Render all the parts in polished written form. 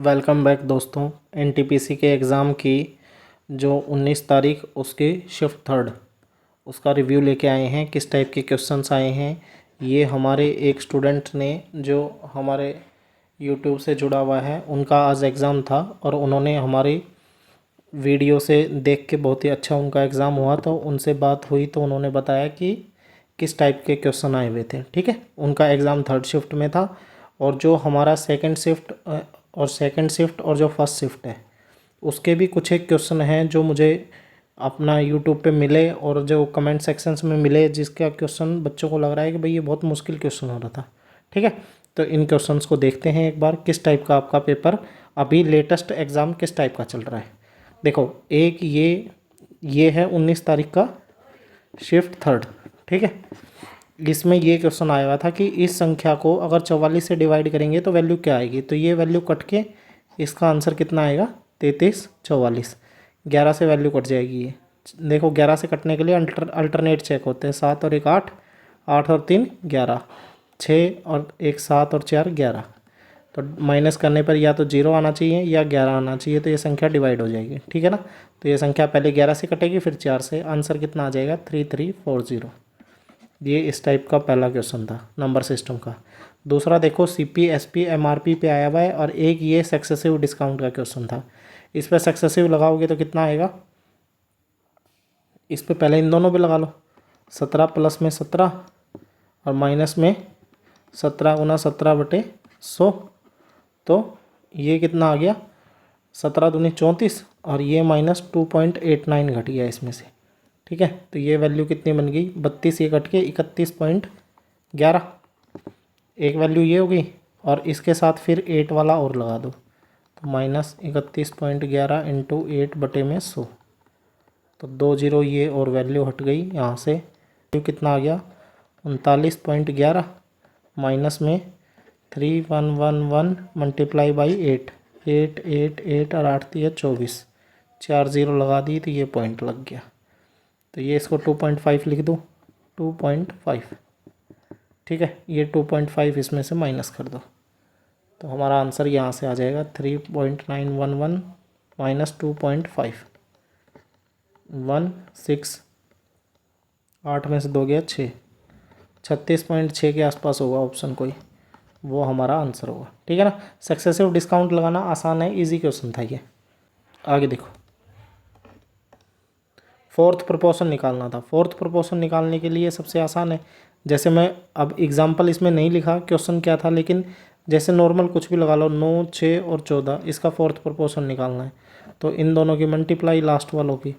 Welcome back दोस्तों। NTPC के exam की जो 19 तारीख उसकी शिफ्ट थर्ड उसका रिव्यू लेके आए हैं। किस टाइप के क्वेश्चंस आए हैं ये हमारे एक स्टूडेंट ने जो हमारे यूट्यूब से जुड़ा हुआ है, उनका आज एग्ज़ाम था और उन्होंने हमारी वीडियो से देख के बहुत ही अच्छा उनका एग्ज़ाम हुआ। तो उनसे बात हुई तो उन्होंने बताया कि किस टाइप के क्वेश्चन आए हुए थे। ठीक है, उनका एग्ज़ाम थर्ड शिफ्ट में था और जो हमारा सेकंड शिफ्ट और जो फर्स्ट शिफ्ट है उसके भी कुछ एक क्वेश्चन हैं जो मुझे अपना यूट्यूब पे मिले और जो कमेंट सेक्शंस में मिले, जिसका क्वेश्चन बच्चों को लग रहा है कि भाई ये बहुत मुश्किल क्वेश्चन हो रहा था। ठीक है, तो इन क्वेश्चंस को देखते हैं एक बार, किस टाइप का आपका पेपर अभी लेटेस्ट एग्ज़ाम किस टाइप का चल रहा है। देखो, एक ये है 19 तारीख का शिफ्ट थर्ड। ठीक है, इसमें ये क्वेश्चन आया हुआ था कि इस संख्या को अगर 44 से डिवाइड करेंगे तो वैल्यू क्या आएगी। तो ये वैल्यू कट के इसका आंसर कितना आएगा, 33 44। 11 से वैल्यू कट जाएगी ये। देखो, 11 से कटने के लिए अल्टरनेट चेक होते हैं। 7 और 1 8, 8 और 3 11, 6 और 1 7 और 4 11। तो माइनस करने पर या तो 0 आना चाहिए या 11 आना चाहिए, तो ये संख्या डिवाइड हो जाएगी। ठीक है ना, तो ये संख्या पहले 11 से कटेगी फिर 4 से। आंसर कितना आ जाएगा, 3340। ये इस टाइप का पहला क्वेश्चन था नंबर सिस्टम का। दूसरा देखो, सीपी एसपी एमआरपी पे आया हुआ है और एक ये सक्सेसिव डिस्काउंट का क्वेश्चन था। इस पर सक्सेसिव लगाओगे तो कितना आएगा, इस पर पहले इन दोनों पे लगा लो। 17 प्लस में 17 और माइनस में 17 गुना 17/100, तो ये कितना आ गया, 17 दूनी 34 और ये माइनस 2.89 घट गया इसमें से। ठीक है, तो ये वैल्यू कितनी बन गई, 32 ये कट के 31.11। एक वैल्यू ये हो गई और इसके साथ फिर 8 वाला और लगा दो, तो माइनस 31.11 इंटू 8/100। तो 2 0 ये और वैल्यू हट गई यहाँ से। वैल्यू कितना आ गया, 39.11 माइनस में 3111 मल्टीप्लाई बाई 8, 8 8 8 और 8 दिया 24, 4 0 लगा दी तो ये पॉइंट लग गया। तो ये इसको 2.5 लिख दूँ, 2.5। ठीक है, ये 2.5 इसमें से माइनस कर दो तो हमारा आंसर यहाँ से आ जाएगा 3.911 माइनस 2.5, 16। 8 में से 2 गया 6, 36.6 के आसपास होगा ऑप्शन कोई, वो हमारा आंसर होगा। ठीक है ना, सक्सेसिव डिस्काउंट लगाना आसान है, इजी क्वेश्चन था ये। आगे देखो, फोर्थ प्रोपोर्शन निकालना था। फोर्थ प्रोपोर्शन निकालने के लिए सबसे आसान है, जैसे मैं अब एग्जांपल इसमें नहीं लिखा क्वेश्चन क्या था, लेकिन जैसे नॉर्मल कुछ भी लगा लो, 9 6 और 14, इसका फोर्थ प्रोपोर्शन निकालना है। तो इन दोनों की मल्टीप्लाई लास्ट वालों की,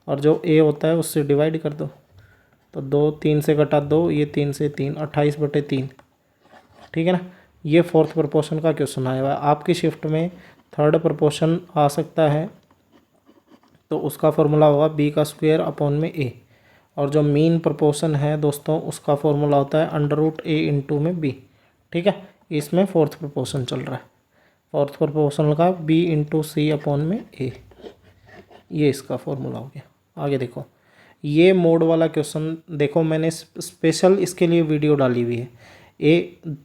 और जो ए होता है उससे डिवाइड कर दो। तो 2 3 से घटा 2, ये 3 से 3, 28/3। ठीक है ना, ये फोर्थ प्रोपोर्शन का क्वेश्चन आया हुआ है। आपकी शिफ्ट में थर्ड प्रोपोर्शन आ सकता है, तो उसका फॉर्मूला होगा बी का स्क्वायर अपॉन में ए। और जो मीन प्रोपोर्शन है दोस्तों, उसका फॉर्मूला होता है √a इंटू में बी। ठीक है, इसमें फोर्थ प्रोपोर्शन चल रहा है। फोर्थ प्रोपोर्शन का बी इंटू सी अपॉन में ए, ये इसका फॉर्मूला हो गया। आगे देखो, ये मोड वाला क्वेश्चन देखो, मैंने स्पेशल इसके लिए वीडियो डाली हुई है।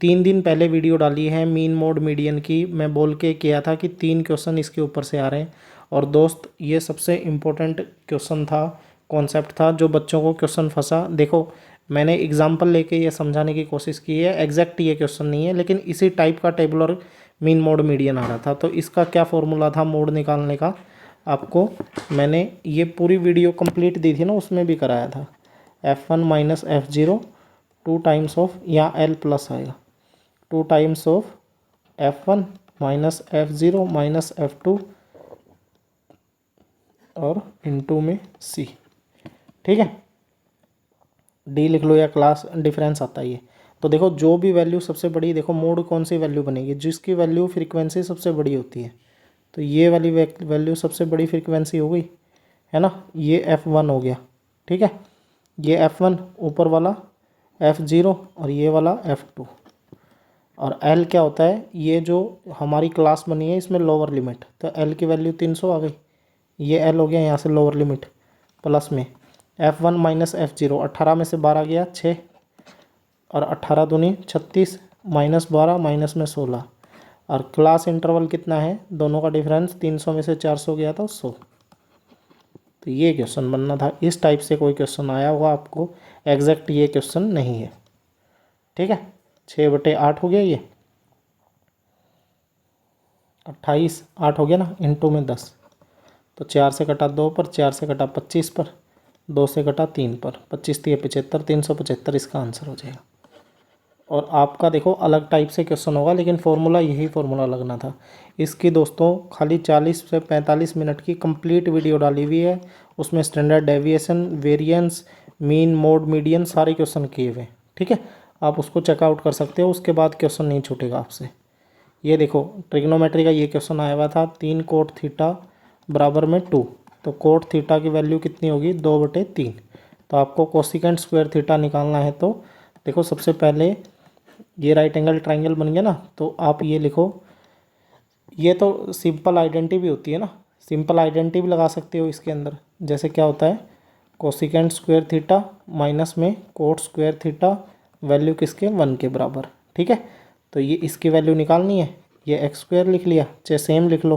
3 दिन पहले वीडियो डाली है मीन मोड मीडियन की। मैं बोल के किया था कि 3 क्वेश्चन इसके ऊपर से आ रहे हैं। और दोस्त, ये सबसे इम्पोर्टेंट क्वेश्चन था, कॉन्सेप्ट था, जो बच्चों को क्वेश्चन फंसा। देखो, मैंने एग्जांपल लेके ये समझाने की कोशिश की है। एग्जैक्ट ये क्वेश्चन नहीं है, लेकिन इसी टाइप का टेबुलर मीन मोड मीडियन आ रहा था। तो इसका क्या फॉर्मूला था मोड निकालने का, आपको मैंने ये पूरी वीडियो कंप्लीट दी थी ना, उसमें भी कराया था। F1 minus F0 2 times of, या L प्लस आएगा, 2 times of F1 minus F0 minus F2 और इनटू में C। ठीक है, D लिख लो या क्लास डिफरेंस आता है ये। तो देखो, जो भी वैल्यू सबसे बड़ी, देखो मोड कौन सी वैल्यू बनेगी, जिसकी वैल्यू फ्रीक्वेंसी सबसे बड़ी होती है। तो ये वाली वैल्यू सबसे बड़ी फ्रीक्वेंसी हो गई है ना, ये F1 हो गया। ठीक है, ये F1 ऊपर वाला, F0 और ये वाला F2। और L क्या होता है, ये जो हमारी क्लास बनी है इसमें लोअर लिमिट, तो L की वैल्यू 300 आ गई। ये L हो गया यहाँ से लोअर लिमिट, प्लस में F1 माइनस F0, 18 में से 12 गया 6 और 18 दूनी 36, -12 माइनस में 16। और क्लास इंटरवल कितना है, दोनों का डिफरेंस 300 में से 400 गया था 100। तो ये क्वेश्चन बनना था। इस टाइप से कोई क्वेश्चन आया होगा आपको, एग्जैक्ट ये क्वेश्चन नहीं है। ठीक है, 6/8 हो गया, ये 28, 8 हो गया ना, इंटू में 10। तो 4 से कटा 2 पर, 4 से कटा 25 पर, 2 से कटा 3 पर, 25 3 75, 375 इसका आंसर हो जाएगा। और आपका देखो अलग टाइप से क्वेश्चन होगा, लेकिन फॉर्मूला यही फॉर्मूला लगना था। इसकी दोस्तों खाली 40 से 45 मिनट की कंप्लीट वीडियो डाली हुई है, उसमें standard deviation, variance, mean, mode, median सारे क्वेश्चन किए हुए। ठीक है, आप उसको चेकआउट कर सकते हो, उसके बाद क्वेश्चन नहीं छूटेगा आपसे। ये देखो ट्रिग्नोमेट्री का ये क्वेश्चन आया हुआ था, 3 कोट थीटा बराबर में 2। तो कोट थीटा की वैल्यू कितनी होगी, 2/3। तो आपको कोसिकेंट स्क्वायर थीटा निकालना है। तो देखो सबसे पहले ये राइट एंगल ट्राइंगल बन गया ना, तो आप ये लिखो, ये तो सिंपल आइडेंटिटी भी होती है ना, सिंपल आइडेंटिटी भी लगा सकते हो इसके अंदर। जैसे क्या होता है, कोसिकेंट स्क्वायर थीटा माइनस में कोट स्क्वायर थीटा, वैल्यू किसके, 1 के बराबर। ठीक है, तो ये इसकी वैल्यू निकालनी है, ये एक्स स्क्वायर लिख लिया, चाहे सेम लिख लो,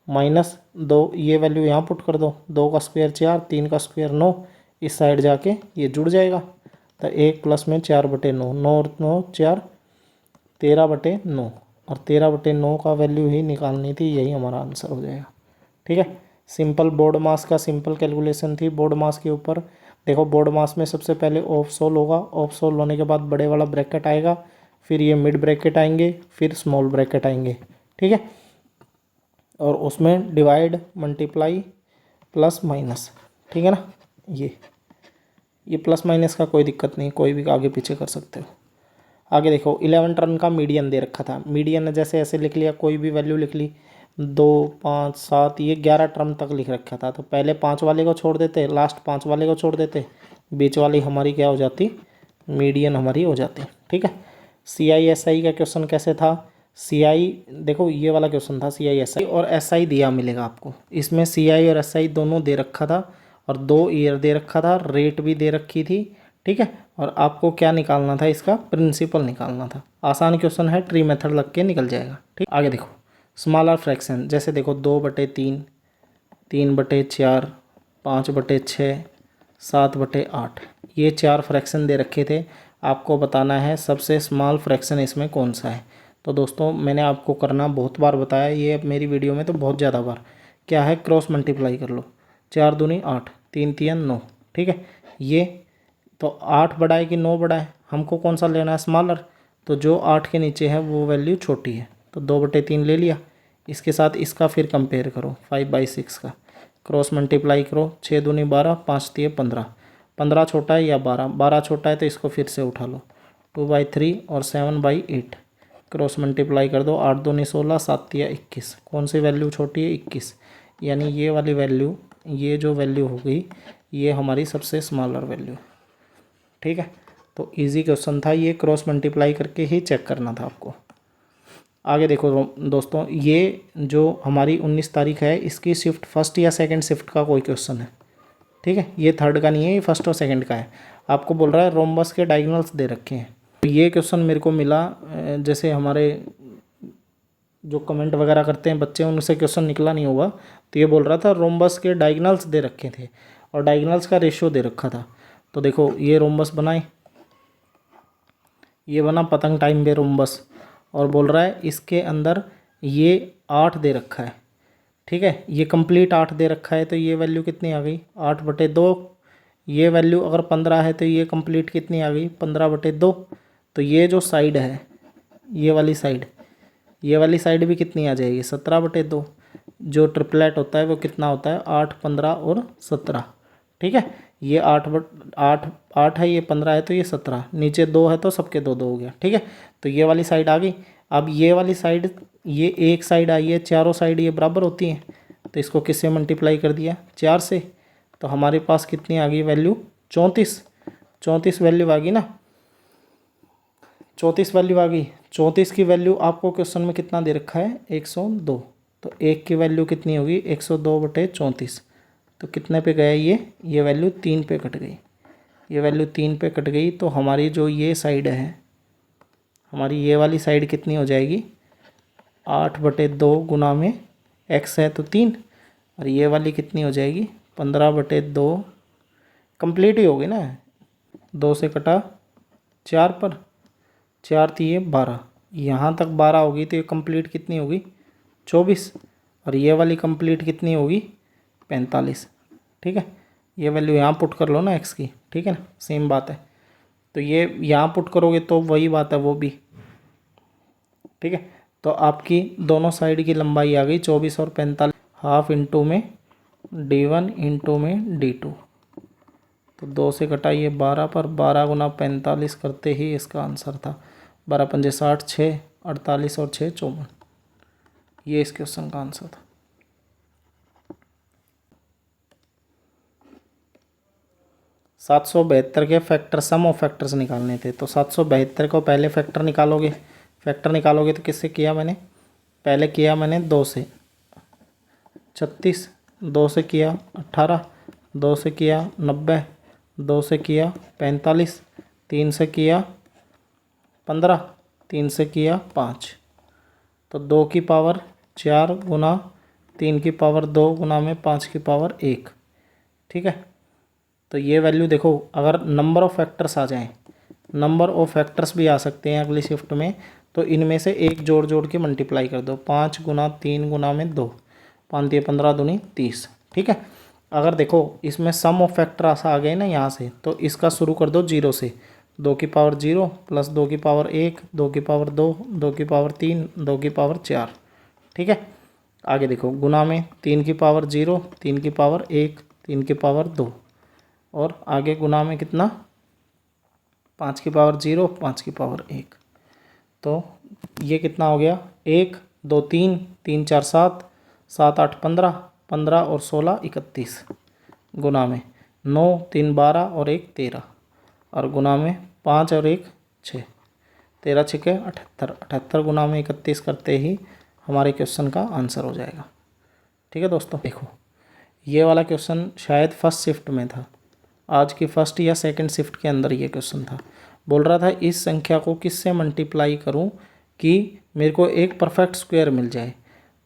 -2, ये वैल्यू यहाँ पुट कर दो, 2 का स्क्वायर 4, 3 का स्क्वायर 9, इस साइड जाके ये जुड़ जाएगा। तो 1 प्लस में 4/9, 9 और 9 4, 13/9, और 13/9 का वैल्यू ही निकालनी थी, यही हमारा आंसर हो जाएगा। ठीक है, सिंपल बोर्ड मास का सिंपल कैलकुलेशन थी। बोर्ड मास के ऊपर देखो, बोर्ड मास में सबसे पहले ऑफ सोल होगा, ऑफ सोल होने के बाद बड़े वाला ब्रैकेट आएगा, फिर ये मिड ब्रैकेट आएंगे, फिर स्मॉल ब्रैकेट आएंगे। ठीक है, और उसमें डिवाइड, मल्टीप्लाई, प्लस माइनस। ठीक है ना, ये प्लस माइनस का कोई दिक्कत नहीं, कोई भी आगे पीछे कर सकते हो। आगे देखो 11 टर्म का मीडियन दे रखा था, मीडियन जैसे ऐसे लिख लिया, कोई भी वैल्यू लिख ली, 2 5 7, ये 11 टर्म तक लिख रखा था। तो पहले 5 वाले को छोड़ देते, लास्ट 5 वाले को छोड़ देते, बीच वाली हमारी क्या हो जाती, मीडियन हमारी हो जाती। ठीक है, CI/SI का क्वेश्चन कैसे था, CI देखो ये वाला क्वेश्चन था, CI/SI और SI दिया मिलेगा आपको। इसमें CI और SI दोनों दे रखा था, और 2 ईयर दे रखा था, रेट भी दे रखी थी। ठीक है, और आपको क्या निकालना था, इसका प्रिंसिपल निकालना था। आसान क्वेश्चन है, ट्री मेथड लग के निकल जाएगा। ठीक, आगे देखो स्मॉलर फ्रैक्शन, जैसे देखो 2/3, 3/4, 5/6, 7/8, ये 4 फ्रैक्शन दे रखे थे। आपको बताना है सबसे स्मॉल फ्रैक्शन इसमें कौन सा है। तो दोस्तों मैंने आपको करना बहुत बार बताया, ये मेरी वीडियो में तो बहुत ज़्यादा बार, क्या है, क्रॉस मल्टीप्लाई कर लो, 4 दूनी 8, 3 3 9। ठीक है, ये तो 8 बड़ा है कि 9 बड़ा है, हमको कौन सा लेना है, स्मॉलर। तो जो 8 के नीचे है वो वैल्यू छोटी है, तो 2/3 ले लिया। इसके साथ इसका फिर कंपेयर करो, 5/6 का क्रॉस मल्टीप्लाई करो, 6 दूनी 12, 5 3 15, 15 छोटा है या 12, 12 छोटा है तो इसको फिर से उठा लो, 2/3 और 7/8 क्रॉस मल्टीप्लाई कर दो, 8 दूनी 16, 7 3 21, कौन सी वैल्यू छोटी है, 21, यानी ये वाली वैल्यू, ये जो वैल्यू हो गई ये हमारी सबसे स्मॉलर वैल्यू। ठीक है, तो इजी क्वेश्चन था ये, क्रॉस मल्टीप्लाई करके ही चेक करना था आपको। आगे देखो दोस्तों, ये जो हमारी 19 तारीख है, इसकी शिफ्ट फर्स्ट या सेकंड शिफ्ट का कोई क्वेश्चन है। ठीक है, ये थर्ड का नहीं है, ये फर्स्ट और सेकंड का है। आपको बोल रहा है रोम्बस के डायगोनल्स दे रखे हैं। तो ये क्वेश्चन मेरे को मिला, जैसे हमारे जो कमेंट वगैरह करते हैं बच्चे, उनसे क्वेश्चन निकला नहीं होगा। तो ये बोल रहा था रोम्बस के डायगोनल्स दे रखे थे और डायगोनल्स का रेशियो दे रखा था। तो देखो ये रोम्बस बनाए, ये बना पतंग टाइम में रोम्बस, और बोल रहा है इसके अंदर ये 8 दे रखा है। ठीक है, ये कंप्लीट 8 दे रखा है, तो ये वैल्यू कितनी आ गई, 8/2। ये वैल्यू अगर 15 है तो ये कंप्लीट कितनी आ गई, 15/2। तो ये जो साइड है, ये वाली साइड, ये वाली साइड भी कितनी आ जाएगी, 17/2। जो ट्रिपलेट होता है वो कितना होता है, 8 15 और 17। ठीक है, ये 8 है, ये 15 है, तो ये 17, नीचे 2 है तो सबके 2 2 हो गया। ठीक है, तो ये वाली साइड आ गई। अब ये वाली साइड, ये एक साइड आई है, चारों साइड ये बराबर होती हैं, तो इसको किससे मल्टीप्लाई कर दिया, 4 से। तो हमारे पास कितनी आ गई वैल्यू, 34। 34 वैल्यू आ गई ना, 34 वैल्यू आ गई। 34 की वैल्यू आपको क्वेश्चन में कितना दे रखा है, 102। तो 1 की वैल्यू कितनी होगी, 102/34। तो कितने पे गया ये वैल्यू 3 पे कट गई, ये वैल्यू 3 पे कट गई। तो हमारी जो ये साइड है, हमारी ये वाली साइड कितनी हो जाएगी, 8/2 गुना में x है तो 3, और ये वाली कितनी हो जाएगी 15/2, कंप्लीट ही होगी ना, 2 से कटा 4 पर, 4 थी ये 12, यहाँ तक 12 होगी तो ये कंप्लीट कितनी होगी 24, और ये वाली कंप्लीट कितनी होगी 45। ठीक है, ये वैल्यू यहाँ पुट कर लो ना x की, ठीक है ना, सेम बात है। तो ये यहाँ पुट करोगे तो वही बात है वो भी, ठीक है। तो आपकी दोनों साइड की लंबाई आ गई 24 और 45, हाफ इंटू में d1 इंटू में d2, तो 2 से कटा ये 12 पर, 12 गुना 45 करते ही इसका आंसर था 12 पंजे 60, 6 48 और 6 54। ये इस क्वेश्चन का आंसर था। 772 के फैक्टर, सम ऑफ फैक्टर्स निकालने थे, तो 772 को पहले फैक्टर निकालोगे, तो किससे किया मैंने, पहले किया मैंने 2 से 36, 2 से किया 18, 2 से किया 90, 2 से किया 45, 3 से किया 15, 3 से किया 5, तो 2 की पावर 4 गुना 3 की पावर 2 गुना में 5 की पावर 1। ठीक है, तो ये वैल्यू देखो, अगर नंबर ऑफ़ फैक्टर्स आ जाएं, नंबर ऑफ़ फैक्टर्स भी आ सकते हैं अगली शिफ्ट में, तो इनमें से एक जोड़ जोड़ के मल्टीप्लाई कर दो, 5 गुना 3 गुना में 2, 5 दिए 15 दूनी 30। ठीक है, अगर देखो इसमें सम ऑफ फैक्टर्स आ गए ना यहाँ से, तो इसका शुरू कर दो 0 से, 2 की पावर 0 प्लस 2 की पावर 1, 2 की पावर 2, 2 की पावर 3, 2 की पावर 4। ठीक है, आगे देखो गुना में 3 की पावर 0, 3 की पावर 1, 3 की पावर 2, और आगे गुना में कितना 5 की पावर 0, 5 की पावर 1, तो ये कितना हो गया 1 2 3, 3 4 7, 7 8 15, 15 और 16 31, गुना में 9 3 12 और 1 13, और गुना में 5 और 1 6, 13 6 78, 78 गुना में 31 करते ही हमारे क्वेश्चन का आंसर हो जाएगा। ठीक है दोस्तों, देखो ये वाला क्वेश्चन शायद फर्स्ट शिफ्ट में था, आज की फर्स्ट या सेकंड शिफ्ट के अंदर ये क्वेश्चन था। बोल रहा था इस संख्या को किससे मल्टीप्लाई करूं कि मेरे को एक परफेक्ट स्क्वायर मिल जाए।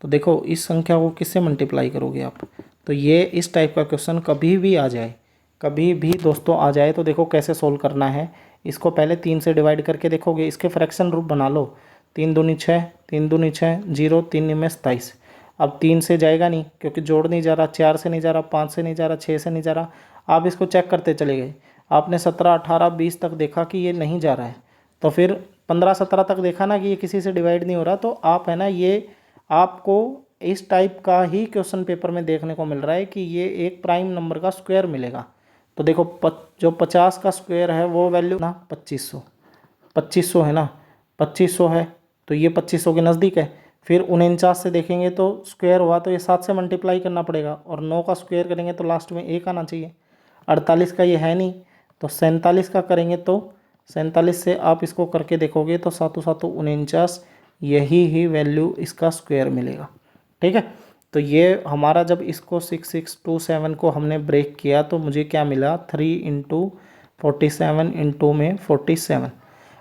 तो देखो इस संख्या को किससे मल्टीप्लाई करोगे आप, तो ये इस टाइप का क्वेश्चन कभी भी आ जाए, कभी भी दोस्तों आ जाए, तो देखो कैसे सोल्व करना है। इसको पहले 3 से डिवाइड करके देखोगे, इसके फ्रैक्शन रूप बना लो, 3 दूनी 6, 3 दूनी 6, 0, 3 में 27। अब 3 से जाएगा नहीं क्योंकि जोड़ नहीं जा रहा, 4 से नहीं जा रहा, 5 से नहीं जा रहा, 6 से नहीं जा रहा। आप इसको चेक करते चले गए, आपने 17 18 20 तक देखा कि ये नहीं जा रहा है, तो फिर 15 17 तक देखा ना कि ये किसी से डिवाइड नहीं हो रहा, तो आप है ना, ये आपको इस टाइप का ही क्वेश्चन पेपर में देखने को मिल रहा है कि ये एक प्राइम नंबर का स्क्वायर मिलेगा। तो देखो जो 50 का स्क्वायर है वो वैल्यू ना 2500, 2500 है ना, 2500 है, तो ये 2500 के नज़दीक है। फिर 49 से देखेंगे तो स्क्वायर हुआ, तो ये 7 से मल्टीप्लाई करना पड़ेगा, और 9 का स्क्वायर करेंगे तो लास्ट में 1 आना चाहिए। 48 का ये है नहीं, तो 47 का करेंगे, तो 47 से आप इसको करके देखोगे तो 7 7 49, यही ही वैल्यू इसका स्क्वायर मिलेगा। ठीक है, तो ये हमारा जब इसको 6627 को हमने ब्रेक किया तो मुझे क्या मिला, 3 इंटू 47 इंटू में 47।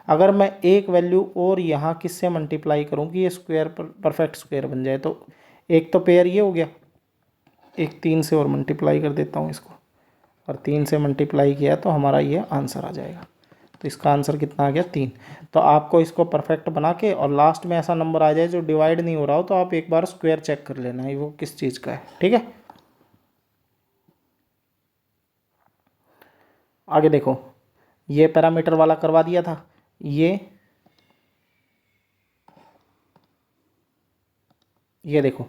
अगर मैं एक वैल्यू और यहाँ किससे मल्टीप्लाई करूँ कि ये स्क्वायर परफेक्ट स्क्वायर बन जाए, तो एक तो पेयर ये हो गया, एक 3 से और मल्टीप्लाई कर देता हूँ इसको, और 3 से मल्टीप्लाई किया तो हमारा ये आंसर आ जाएगा। तो इसका आंसर कितना आ गया 3। तो आपको इसको परफेक्ट बना के और लास्ट में ऐसा नंबर आ जाए जो डिवाइड नहीं हो रहा हो, तो आप एक बार स्क्वायर चेक कर लेना है वो किस चीज़ का है। ठीक है, आगे देखो ये पैरामीटर वाला करवा दिया था, ये देखो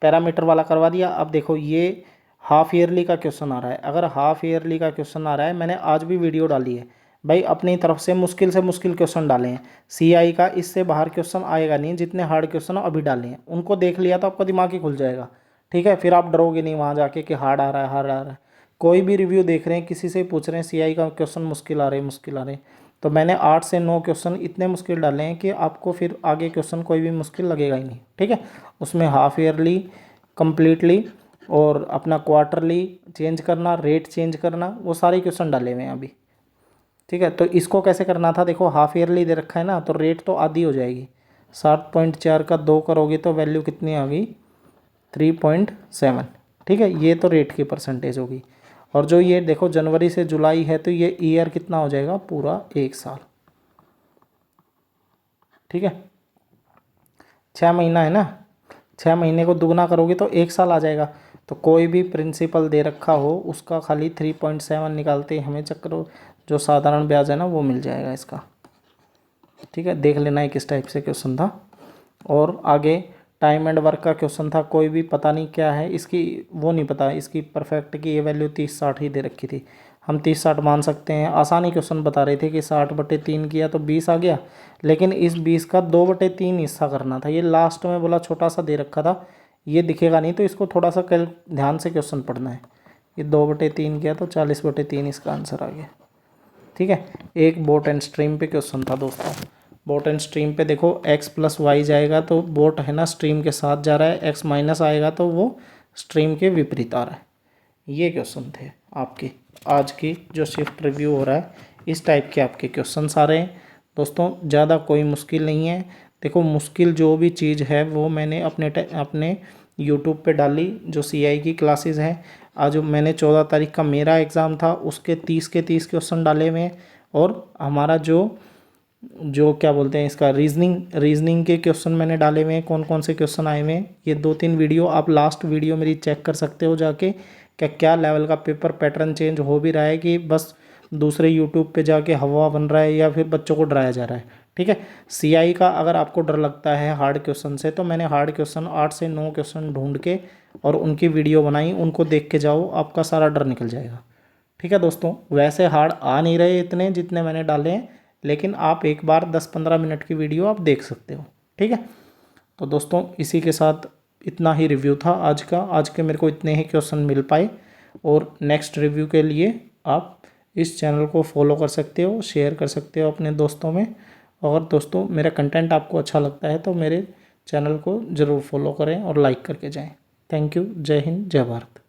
पैरामीटर वाला करवा दिया। अब देखो ये हाफ ईयरली का क्वेश्चन आ रहा है, अगर हाफ ईयरली का क्वेश्चन आ रहा है, मैंने आज भी वीडियो डाली है भाई, अपनी तरफ से मुश्किल क्वेश्चन डाले हैं। सीआई का इससे बाहर क्वेश्चन आएगा नहीं, जितने हार्ड क्वेश्चन अभी डाले हैं उनको देख लिया तो आपका दिमाग ही खुल जाएगा। ठीक है, फिर आप डरोगे नहीं वहाँ जाके कि हार्ड आ रहा है, हार्ड आ रहा है। कोई भी रिव्यू देख रहे हैं, किसी से पूछ रहे हैं सीआई का क्वेश्चन मुश्किल आ रहे हैं, तो मैंने 8 से 9 क्वेश्चन इतने मुश्किल डाले हैं कि आपको फिर आगे क्वेश्चन कोई भी मुश्किल लगेगा ही नहीं। ठीक है, उसमें हाफ ईयरली, कम्प्लीटली और अपना क्वार्टरली चेंज करना, रेट चेंज करना, वो सारे क्वेश्चन डाले हुए हैं अभी। ठीक है, तो इसको कैसे करना था, देखो हाफ ईयरली दे रखा है ना, तो रेट तो आधी हो जाएगी, 7.4 का 2 करोगे तो वैल्यू कितनी आ गई? 3.7। ठीक है, ये तो रेट की परसेंटेज होगी। और जो ये देखो जनवरी से जुलाई है तो ये ईयर कितना हो जाएगा? पूरा 1 साल। ठीक है, 6 महीना है ना, 6 महीने को दुगना करोगे तो 1 साल आ जाएगा। तो कोई भी प्रिंसिपल दे रखा हो उसका खाली 3.7 निकालते ही हमें चक्र जो साधारण ब्याज है ना वो मिल जाएगा इसका। ठीक है, देख लेना है किस टाइप से क्वेश्चन था। और आगे टाइम एंड वर्क का क्वेश्चन था, कोई भी पता नहीं क्या है इसकी, वो नहीं पता इसकी परफेक्ट की ये वैल्यू 30-60 ही दे रखी थी। हम 30-60 मान सकते हैं। आसानी क्वेश्चन बता रहे थे कि 60/3 किया तो 20 आ गया, लेकिन इस 20 का 2/3 हिस्सा करना था। ये लास्ट में बोला छोटा सा दे रखा था, ये दिखेगा नहीं तो इसको थोड़ा सा कल ध्यान से क्वेश्चन पढ़ना है। ये 2/3 किया तो 40/3 इसका आंसर आ गया। ठीक है, एक बोट एंड स्ट्रीम पे क्वेश्चन था दोस्तों। बोट एंड स्ट्रीम पे देखो x + y जाएगा तो बोट है ना स्ट्रीम के साथ जा रहा है, x माइनस आएगा तो वो स्ट्रीम के विपरीत आ रहा है। ये क्वेश्चन थे आपके आज की जो शिफ्ट रिव्यू हो रहा है, इस टाइप के आपके क्वेश्चंस आ रहे हैं दोस्तों। ज़्यादा कोई मुश्किल नहीं है। देखो मुश्किल जो भी चीज़ है वो मैंने अपने यूट्यूब पे डाली, जो CI की क्लासेस हैं। आज मैंने 14 तारीख का मेरा एग्ज़ाम था, उसके 30 के 30 क्वेश्चन डाले हुए हैं। और हमारा जो क्या बोलते हैं इसका रीजनिंग के क्वेश्चन मैंने डाले हुए हैं, कौन कौन से क्वेश्चन आए हुए हैं। ये 2-3 वीडियो आप लास्ट वीडियो मेरी चेक कर सकते हो जाके, क्या लेवल का पेपर पैटर्न चेंज हो भी रहा है कि बस दूसरे यूट्यूब पे जाके हवा बन रहा है या फिर बच्चों को डराया जा रहा है। ठीक है, CI का अगर आपको डर लगता है हार्ड क्वेश्चन से तो मैंने हार्ड क्वेश्चन 8 से 9 क्वेश्चन ढूंढ के और उनकी वीडियो बनाई, उनको देख के जाओ, आपका सारा डर निकल जाएगा। ठीक है दोस्तों, वैसे हार्ड आ नहीं रहे इतने जितने मैंने डाले हैं, लेकिन आप एक बार 10-15 मिनट की वीडियो आप देख सकते हो। ठीक है, तो दोस्तों इसी के साथ इतना ही रिव्यू था आज का। आज के मेरे को इतने ही क्वेश्चन मिल पाए, और नेक्स्ट रिव्यू के लिए आप इस चैनल को फॉलो कर सकते हो, शेयर कर सकते हो अपने दोस्तों में। और दोस्तों मेरा कंटेंट आपको अच्छा लगता है तो मेरे चैनल को ज़रूर फॉलो करें और लाइक करके जाएं। Thank you. जय हिंद, जय भारत।